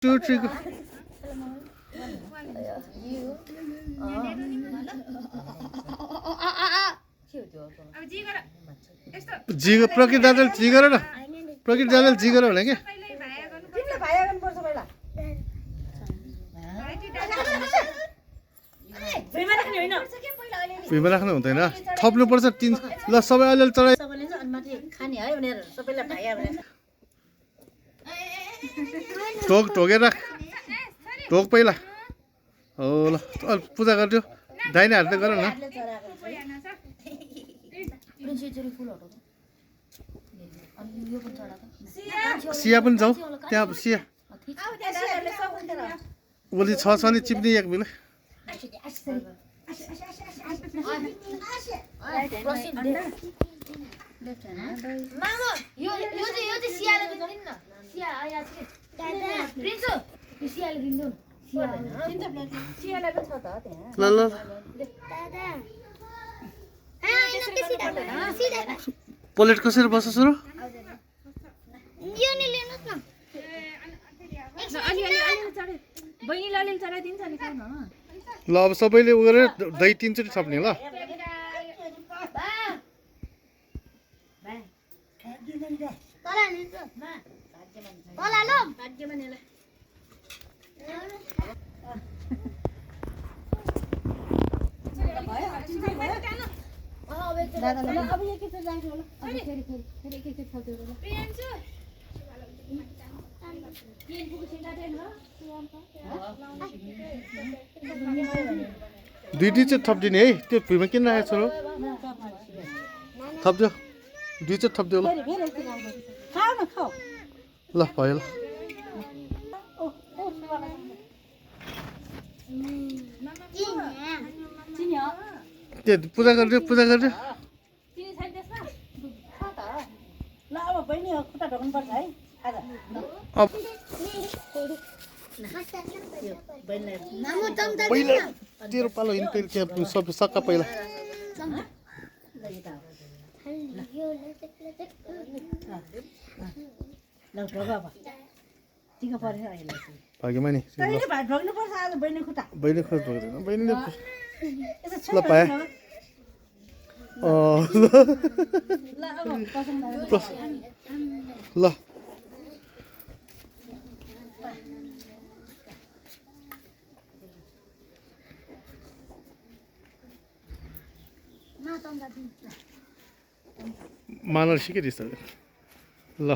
2 3 go. जी प्रकृति दादाले जी गर न प्रकृति दादाले जी गर भने के भुइँमा राख्नु हुँदैन थप्नुपर्छ 3 ल सबै अलिअलि चढाइ ढोगेर राख ढोग पहिला हो ल पूजा गरिदियो दाहिने हातले गर न सिया पनि जाऊ त्यहाँ सिया ओली छ नि चिप्ने एक बेला ल ल प्लेट कसरी बस्छ सुरु ल अब सबैले उ गरेर दही 3 चोटि थप्ने ल दुई चाहिँ थप्दिने है त्यो भुइँमा किन राखेको छोरो थप्दियो 2 चाहिँ थप्दियो ल भयो ल त्यो पूजा गरिदियो पहिला तेरो पालो हिँड्थ्यो क्या सबै सक्का पहिला भाग्यमा नि बहिनी खोज भएको बहिनीले ल पाए ल मानर सिकेदिस ल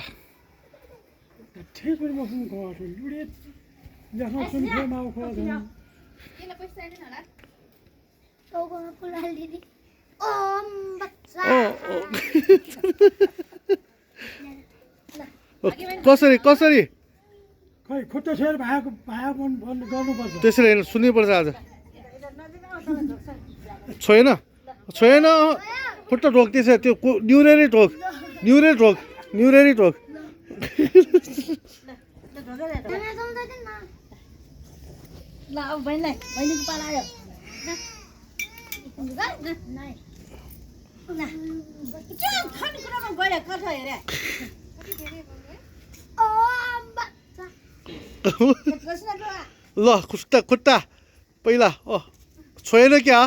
कसरी कसरी खै खुट्टा छेर भाएको गर्नुपर्छ त्यसरी हेर्नु सुन्नुपर्छ आज छोएन छोएन खुट्टा ढोक्दैछ त्यो न्युरेरी ढोक ल अब बहिनीको पाला आयो ल खुट्टा पहिला छोएन क्या